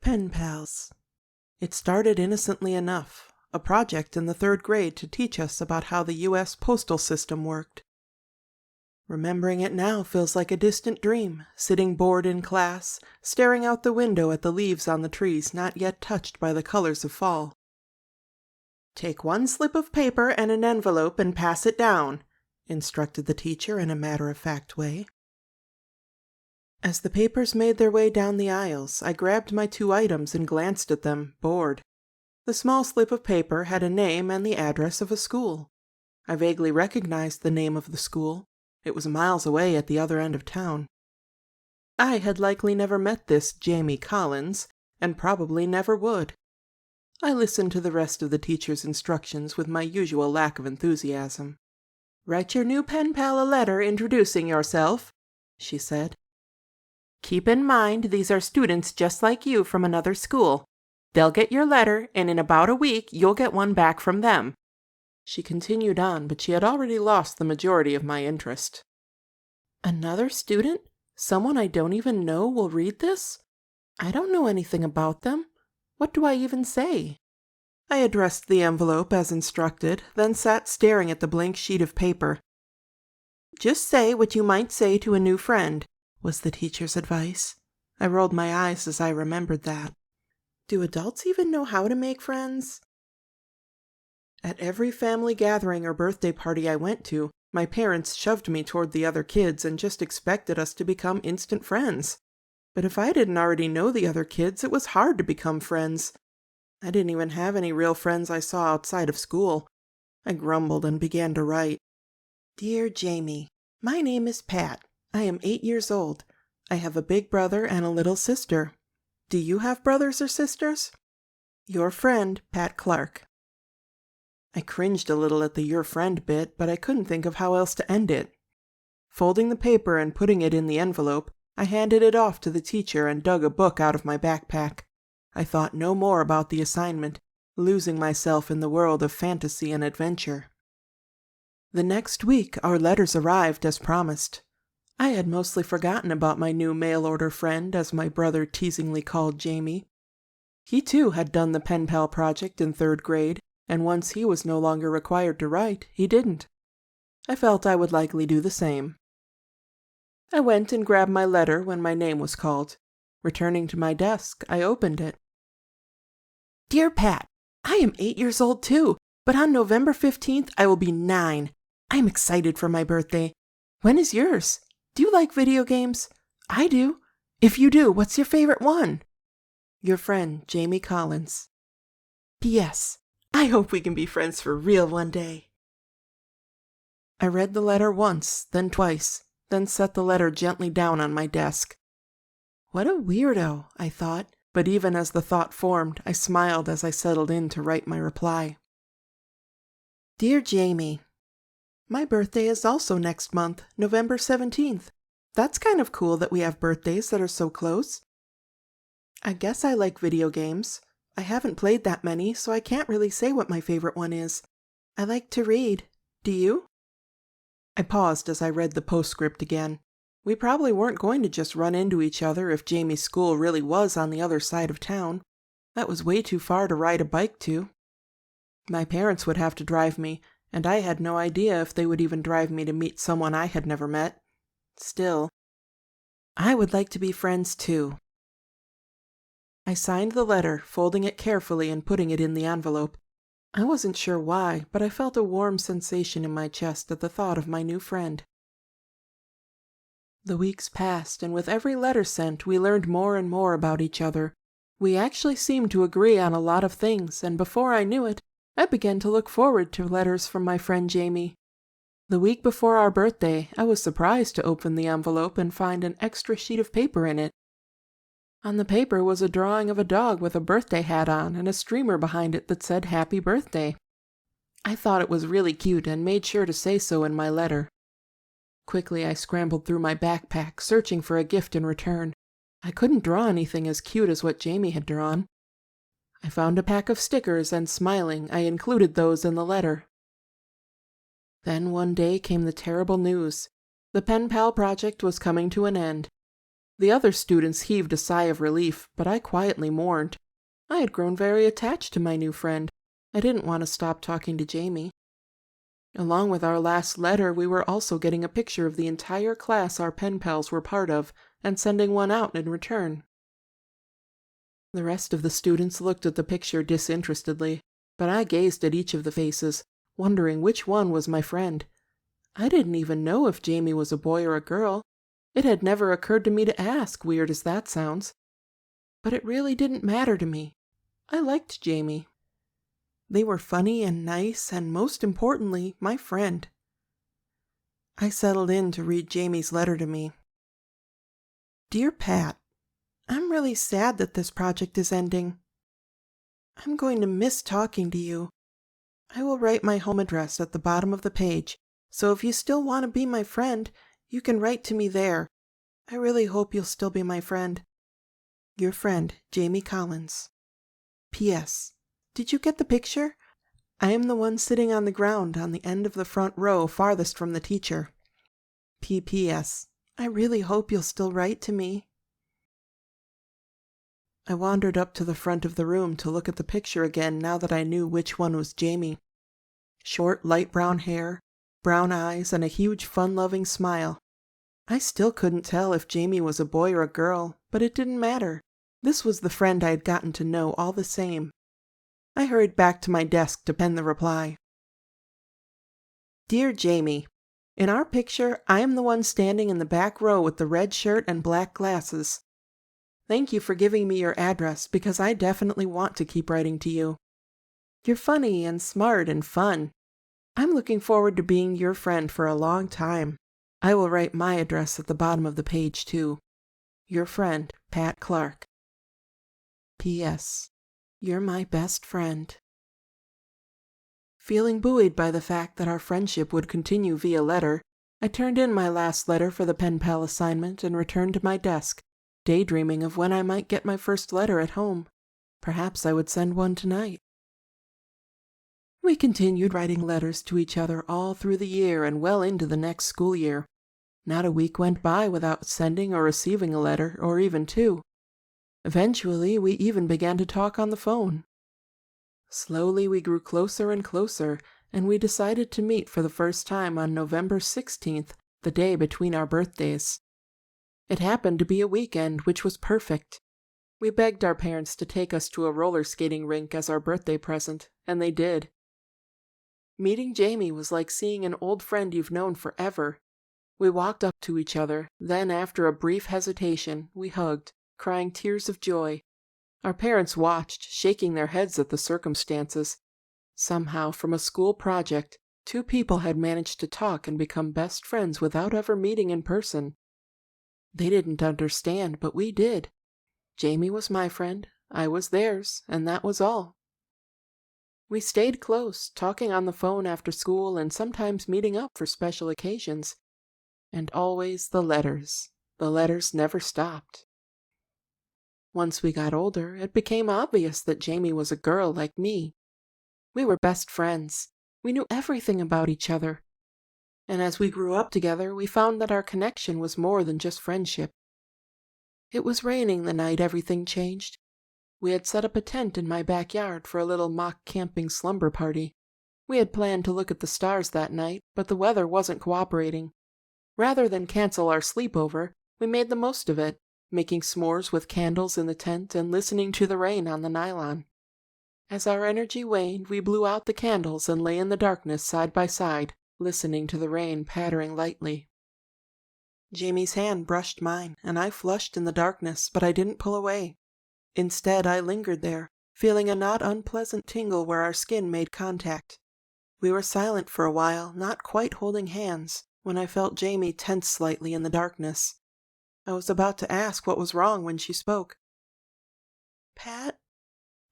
Pen pals. It started innocently enough, a project in the 3rd grade to teach us about how the U.S. postal system worked. Remembering it now feels like a distant dream, sitting bored in class, staring out the window at the leaves on the trees not yet touched by the colors of fall. "Take one slip of paper and an envelope and pass it down," instructed the teacher in a matter-of-fact way. As the papers made their way down the aisles, I grabbed my 2 items and glanced at them, bored. The small slip of paper had a name and the address of a school. I vaguely recognized the name of the school. It was miles away at the other end of town. I had likely never met this Jamie Collins, and probably never would. I listened to the rest of the teacher's instructions with my usual lack of enthusiasm. "Write your new pen pal a letter introducing yourself," she said. "Keep in mind these are students just like you from another school. They'll get your letter, and in about a week you'll get one back from them." She continued on, but she had already lost the majority of my interest. Another student? Someone I don't even know will read this? I don't know anything about them. What do I even say? I addressed the envelope as instructed, then sat staring at the blank sheet of paper. "Just say what you might say to a new friend," was the teacher's advice. I rolled my eyes as I remembered that. Do adults even know how to make friends? At every family gathering or birthday party I went to, my parents shoved me toward the other kids and just expected us to become instant friends. But if I didn't already know the other kids, it was hard to become friends. I didn't even have any real friends I saw outside of school. I grumbled and began to write. "Dear Jamie, my name is Pat. I am 8 years old. I have a big brother and a little sister. Do you have brothers or sisters? Your friend, Pat Clark." I cringed a little at the "your friend" bit, but I couldn't think of how else to end it. Folding the paper and putting it in the envelope, I handed it off to the teacher and dug a book out of my backpack. I thought no more about the assignment, losing myself in the world of fantasy and adventure. The next week, our letters arrived as promised. I had mostly forgotten about my new mail-order friend, as my brother teasingly called Jamie. He too had done the pen pal project in 3rd grade, and once he was no longer required to write, he didn't. I felt I would likely do the same. I went and grabbed my letter when my name was called. Returning to my desk, I opened it. "Dear Pat, I am 8 years old too, but on November 15th I will be 9. I am excited for my birthday. When is yours? Do you like video games? I do. If you do, what's your favorite one? Your friend, Jamie Collins. P.S. I hope we can be friends for real one day." I read the letter once, then twice, then set the letter gently down on my desk. What a weirdo, I thought, but even as the thought formed, I smiled as I settled in to write my reply. Dear Jamie, my birthday is also next month, November 17th. That's kind of cool that we have birthdays that are so close. I guess I like video games. I haven't played that many, so I can't really say what my favorite one is. I like to read. Do you? I paused as I read the postscript again. We probably weren't going to just run into each other if Jamie's school really was on the other side of town. That was way too far to ride a bike to. My parents would have to drive me, and I had no idea if they would even drive me to meet someone I had never met. Still, I would like to be friends too. I signed the letter, folding it carefully and putting it in the envelope. I wasn't sure why, but I felt a warm sensation in my chest at the thought of my new friend. The weeks passed, and with every letter sent, we learned more and more about each other. We actually seemed to agree on a lot of things, and before I knew it, I began to look forward to letters from my friend Jamie. The week before our birthday, I was surprised to open the envelope and find an extra sheet of paper in it. On the paper was a drawing of a dog with a birthday hat on and a streamer behind it that said Happy Birthday. I thought it was really cute and made sure to say so in my letter. Quickly I scrambled through my backpack, searching for a gift in return. I couldn't draw anything as cute as what Jamie had drawn. I found a pack of stickers and, smiling, I included those in the letter. Then one day came the terrible news. The Pen Pal project was coming to an end. The other students heaved a sigh of relief, but I quietly mourned. I had grown very attached to my new friend. I didn't want to stop talking to Jamie. Along with our last letter, we were also getting a picture of the entire class our pen pals were part of and sending one out in return. The rest of the students looked at the picture disinterestedly, but I gazed at each of the faces, wondering which one was my friend. I didn't even know if Jamie was a boy or a girl. It had never occurred to me to ask, weird as that sounds. But it really didn't matter to me. I liked Jamie. They were funny and nice, and most importantly, my friend. I settled in to read Jamie's letter to me. Dear Pat, I'm really sad that this project is ending. I'm going to miss talking to you. I will write my home address at the bottom of the page, so if you still want to be my friend, you can write to me there. I really hope you'll still be my friend. Your friend, Jamie Collins. P.S. Did you get the picture? I am the one sitting on the ground on the end of the front row farthest from the teacher. P.P.S. I really hope you'll still write to me. I wandered up to the front of the room to look at the picture again now that I knew which one was Jamie. Short, light brown hair, brown eyes, and a huge fun-loving smile. I still couldn't tell if Jamie was a boy or a girl, but it didn't matter. This was the friend I had gotten to know all the same. I hurried back to my desk to pen the reply. Dear Jamie, in our picture, I am the one standing in the back row with the red shirt and black glasses. Thank you for giving me your address because I definitely want to keep writing to you. You're funny and smart and fun. I'm looking forward to being your friend for a long time. I will write my address at the bottom of the page, too. Your friend, Pat Clark. P.S. You're my best friend. Feeling buoyed by the fact that our friendship would continue via letter, I turned in my last letter for the pen pal assignment and returned to my desk, daydreaming of when I might get my first letter at home. Perhaps I would send one tonight. We continued writing letters to each other all through the year and well into the next school year. Not a week went by without sending or receiving a letter, or even two. Eventually, we even began to talk on the phone. Slowly, we grew closer and closer, and we decided to meet for the first time on November 16th, the day between our birthdays. It happened to be a weekend, which was perfect. We begged our parents to take us to a roller skating rink as our birthday present, and they did. Meeting Jamie was like seeing an old friend you've known forever. We walked up to each other, then after a brief hesitation, we hugged, crying tears of joy. Our parents watched, shaking their heads at the circumstances. Somehow, from a school project, two people had managed to talk and become best friends without ever meeting in person. They didn't understand, but we did. Jamie was my friend, I was theirs, and that was all. We stayed close, talking on the phone after school and sometimes meeting up for special occasions. And always the letters. The letters never stopped. Once we got older, it became obvious that Jamie was a girl like me. We were best friends. We knew everything about each other. And as we grew up together, we found that our connection was more than just friendship. It was raining the night everything changed. We had set up a tent in my backyard for a little mock camping slumber party. We had planned to look at the stars that night, but the weather wasn't cooperating. Rather than cancel our sleepover, we made the most of it, making s'mores with candles in the tent and listening to the rain on the nylon. As our energy waned, we blew out the candles and lay in the darkness side by side, listening to the rain pattering lightly. Jamie's hand brushed mine, and I flushed in the darkness, but I didn't pull away. Instead, I lingered there, feeling a not unpleasant tingle where our skin made contact. We were silent for a while, not quite holding hands, when I felt Jamie tense slightly in the darkness. I was about to ask what was wrong when she spoke. Pat,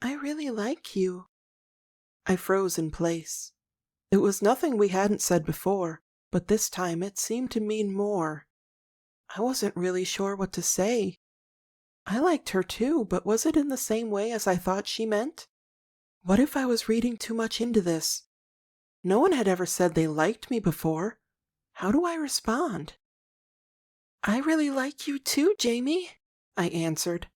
I really like you. I froze in place. It was nothing we hadn't said before, but this time it seemed to mean more. I wasn't really sure what to say. I liked her too, but was it in the same way as I thought she meant? What if I was reading too much into this? No one had ever said they liked me before. How do I respond? I really like you too, Jamie, I answered.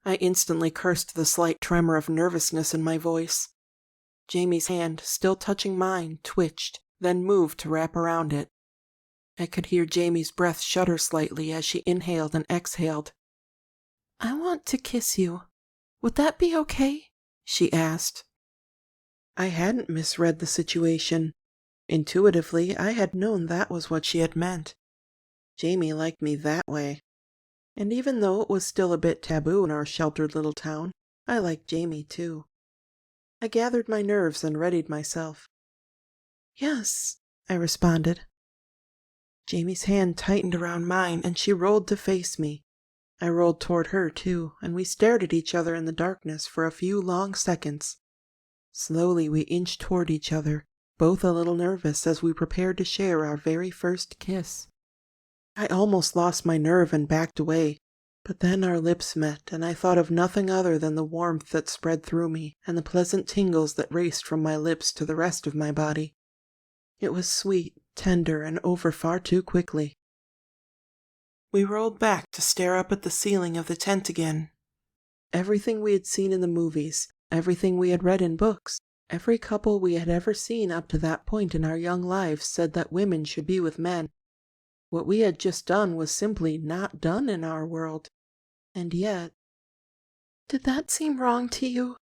I instantly cursed the slight tremor of nervousness in my voice. Jamie's hand, still touching mine, twitched, then moved to wrap around it. I could hear Jamie's breath shudder slightly as she inhaled and exhaled. I want to kiss you. Would that be okay? She asked. I hadn't misread the situation. Intuitively, I had known that was what she had meant. Jamie liked me that way. And even though it was still a bit taboo in our sheltered little town, I liked Jamie too. I gathered my nerves and readied myself. Yes, I responded. Jamie's hand tightened around mine and she rolled to face me. I rolled toward her too, and we stared at each other in the darkness for a few long seconds. Slowly we inched toward each other, both a little nervous as we prepared to share our very first kiss. I almost lost my nerve and backed away, but then our lips met and I thought of nothing other than the warmth that spread through me and the pleasant tingles that raced from my lips to the rest of my body. It was sweet, tender, and over far too quickly. We rolled back to stare up at the ceiling of the tent again. Everything we had seen in the movies, everything we had read in books, every couple we had ever seen up to that point in our young lives said that women should be with men. What we had just done was simply not done in our world. And yet... Did that seem wrong to you?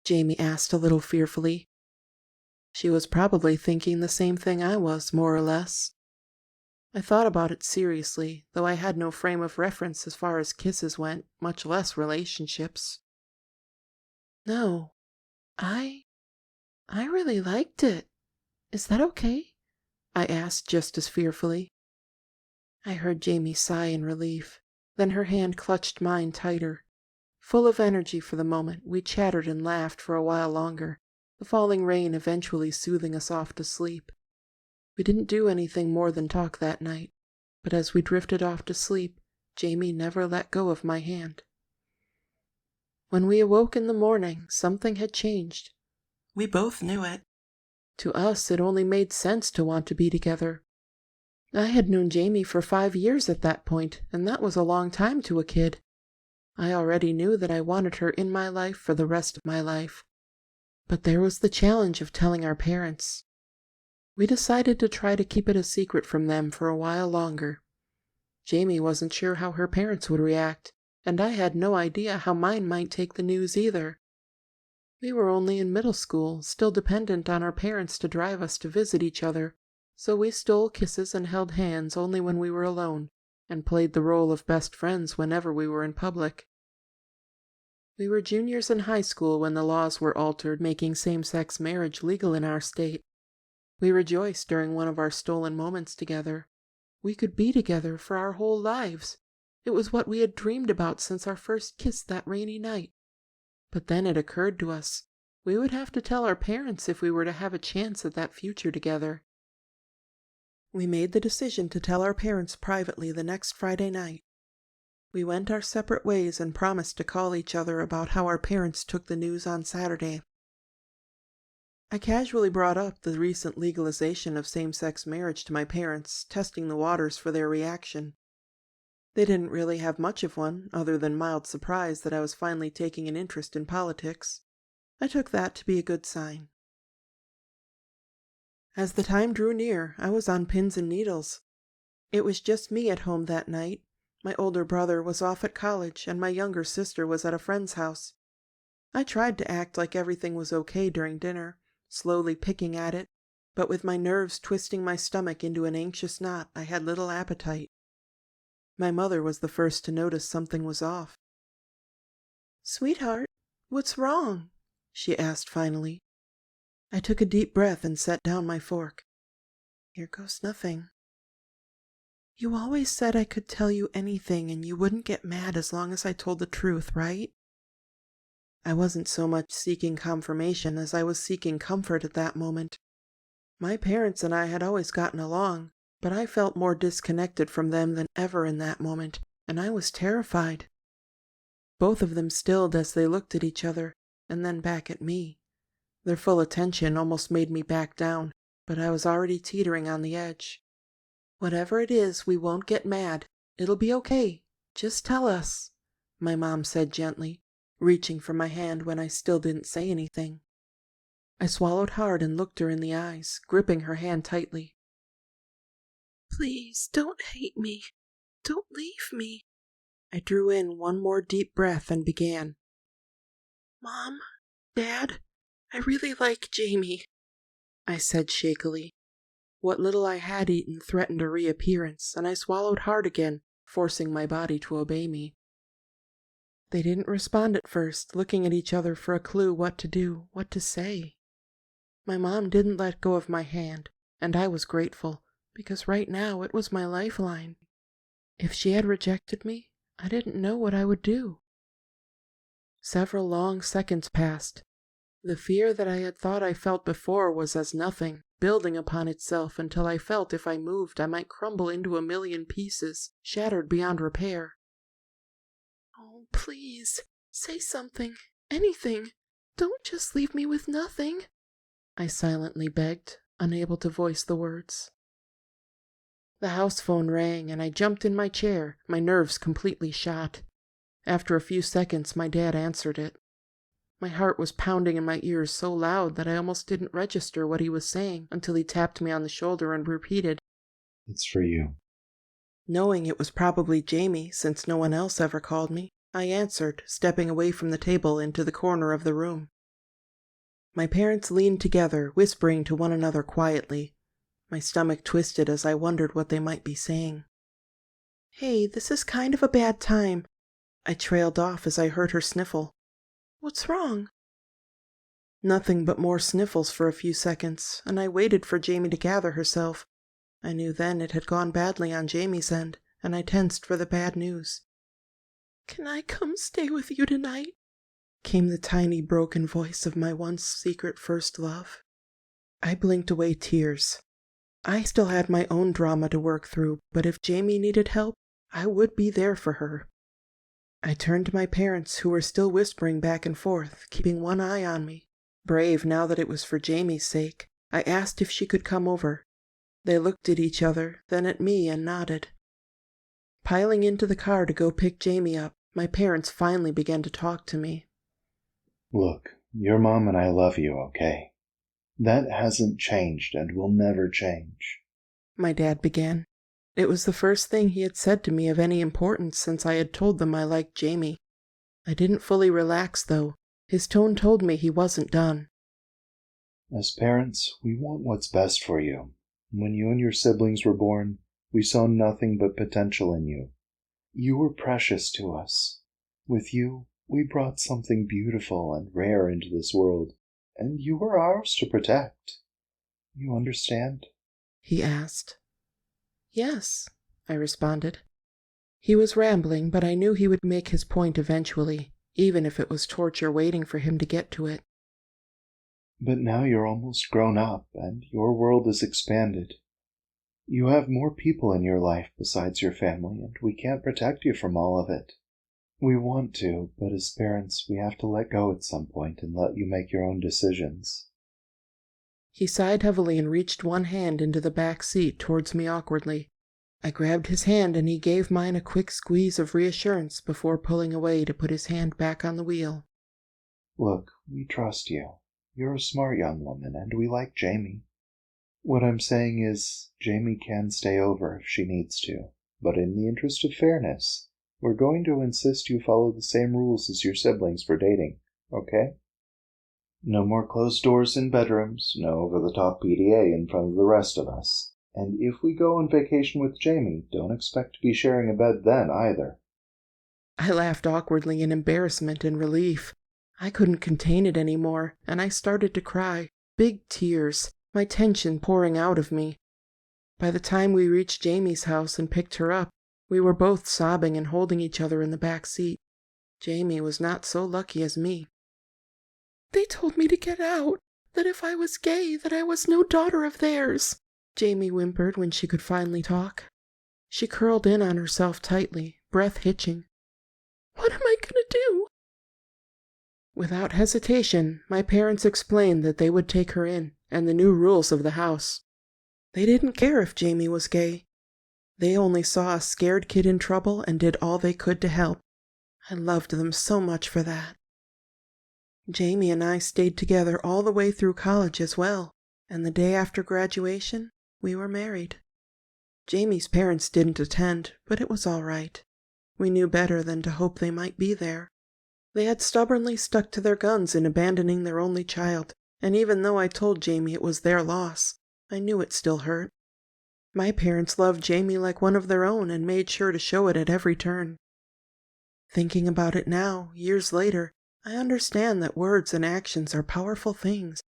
Jamie asked a little fearfully. She was probably thinking the same thing I was, more or less. I thought about it seriously, though I had no frame of reference as far as kisses went, much less relationships. No, I really liked it. Is that okay? I asked just as fearfully. I heard Jamie sigh in relief. Then her hand clutched mine tighter. Full of energy for the moment, we chattered and laughed for a while longer, the falling rain eventually soothing us off to sleep. We didn't do anything more than talk that night, but as we drifted off to sleep, Jamie never let go of my hand. When we awoke in the morning, something had changed. We both knew it. To us, it only made sense to want to be together. I had known Jamie for 5 years at that point, and that was a long time to a kid. I already knew that I wanted her in my life for the rest of my life. But there was the challenge of telling our parents. We decided to try to keep it a secret from them for a while longer. Jamie wasn't sure how her parents would react, and I had no idea how mine might take the news either. We were only in middle school, still dependent on our parents to drive us to visit each other, so we stole kisses and held hands only when we were alone, and played the role of best friends whenever we were in public. We were juniors in high school when the laws were altered, making same-sex marriage legal in our state. We rejoiced during one of our stolen moments together. We could be together for our whole lives. It was what we had dreamed about since our first kiss that rainy night. But then it occurred to us, we would have to tell our parents if we were to have a chance at that future together. We made the decision to tell our parents privately the next Friday night. We went our separate ways and promised to call each other about how our parents took the news on Saturday. I casually brought up the recent legalization of same-sex marriage to my parents, testing the waters for their reaction. They didn't really have much of one, other than mild surprise that I was finally taking an interest in politics. I took that to be a good sign. As the time drew near, I was on pins and needles. It was just me at home that night. My older brother was off at college, and my younger sister was at a friend's house. I tried to act like everything was okay during dinner, slowly picking at it, but with my nerves twisting my stomach into an anxious knot, I had little appetite. My mother was the first to notice something was off. "Sweetheart, what's wrong?" she asked finally. I took a deep breath and set down my fork. "Here goes nothing." "You always said I could tell you anything and you wouldn't get mad as long as I told the truth, right?" I wasn't so much seeking confirmation as I was seeking comfort at that moment. My parents and I had always gotten along, but I felt more disconnected from them than ever in that moment, and I was terrified. Both of them stilled as they looked at each other, and then back at me. Their full attention almost made me back down, but I was already teetering on the edge. "Whatever it is, we won't get mad," It'll be okay. Just tell us, my mom said gently, reaching for my hand when I still didn't say anything. I swallowed hard and looked her in the eyes, gripping her hand tightly. Please, don't hate me. Don't leave me. I drew in one more deep breath and began. Mom, Dad, I really like Jamie, I said shakily. What little I had eaten threatened a reappearance, and I swallowed hard again, forcing my body to obey me. They didn't respond at first, looking at each other for a clue what to do, what to say. My mom didn't let go of my hand, and I was grateful, because right now it was my lifeline. If she had rejected me, I didn't know what I would do. Several long seconds passed. The fear that I had thought I felt before was as nothing, building upon itself until I felt if I moved I might crumble into a million pieces, shattered beyond repair. Oh, please, say something, anything. Don't just leave me with nothing, I silently begged, unable to voice the words. The house phone rang, and I jumped in my chair, my nerves completely shot. After a few seconds, my dad answered it. My heart was pounding in my ears so loud that I almost didn't register what he was saying until he tapped me on the shoulder and repeated, It's for you. Knowing it was probably Jamie, since no one else ever called me, I answered, stepping away from the table into the corner of the room. My parents leaned together, whispering to one another quietly. My stomach twisted as I wondered what they might be saying. Hey, this is kind of a bad time. I trailed off as I heard her sniffle. What's wrong? Nothing but more sniffles for a few seconds, and I waited for Jamie to gather herself. I knew then it had gone badly on Jamie's end, and I tensed for the bad news. Can I come stay with you tonight? Came the tiny broken voice of my once secret first love. I blinked away tears. I still had my own drama to work through, but if Jamie needed help, I would be there for her. I turned to my parents, who were still whispering back and forth, keeping one eye on me. Brave now that it was for Jamie's sake, I asked if she could come over. They looked at each other, then at me, and nodded. Piling into the car to go pick Jamie up, my parents finally began to talk to me. Look, your mom and I love you, okay? That hasn't changed and will never change. My dad began. It was the first thing he had said to me of any importance since I had told them I liked Jamie. I didn't fully relax, though. His tone told me he wasn't done. As parents, we want what's best for you. When you and your siblings were born, we saw nothing but potential in you. You were precious to us. With you, we brought something beautiful and rare into this world, and you were ours to protect. You understand? He asked. Yes, I responded. He was rambling, but I knew he would make his point eventually, even if it was torture waiting for him to get to it. But now you're almost grown up, and your world is expanded. You have more people in your life besides your family, and we can't protect you from all of it. We want to, but as parents, we have to let go at some point and let you make your own decisions. He sighed heavily and reached one hand into the back seat towards me awkwardly. I grabbed his hand and he gave mine a quick squeeze of reassurance before pulling away to put his hand back on the wheel. Look, we trust you. You're a smart young woman, and we like Jamie. What I'm saying is, Jamie can stay over if she needs to, but in the interest of fairness, we're going to insist you follow the same rules as your siblings for dating, okay? No more closed doors in bedrooms, no over-the-top PDA in front of the rest of us. And if we go on vacation with Jamie, don't expect to be sharing a bed then either. I laughed awkwardly in embarrassment and relief. I couldn't contain it anymore, and I started to cry, big tears, my tension pouring out of me. By the time we reached Jamie's house and picked her up, we were both sobbing and holding each other in the back seat. Jamie was not so lucky as me. They told me to get out, that if I was gay, that I was no daughter of theirs, Jamie whimpered when she could finally talk. She curled in on herself tightly, breath hitching. What am I going to do? Without hesitation, my parents explained that they would take her in, and the new rules of the house. They didn't care if Jamie was gay. They only saw a scared kid in trouble and did all they could to help. I loved them so much for that. Jamie and I stayed together all the way through college as well, and the day after graduation, we were married. Jamie's parents didn't attend, but it was all right. We knew better than to hope they might be there. They had stubbornly stuck to their guns in abandoning their only child, and even though I told Jamie it was their loss, I knew it still hurt. My parents loved Jamie like one of their own and made sure to show it at every turn. Thinking about it now, years later, I understand that words and actions are powerful things.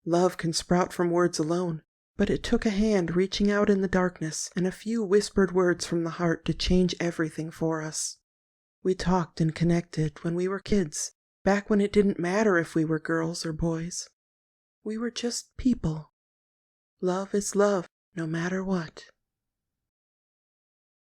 Love can sprout from words alone, but it took a hand reaching out in the darkness and a few whispered words from the heart to change everything for us. We talked and connected when we were kids, back when it didn't matter if we were girls or boys. We were just people. Love is love, no matter what.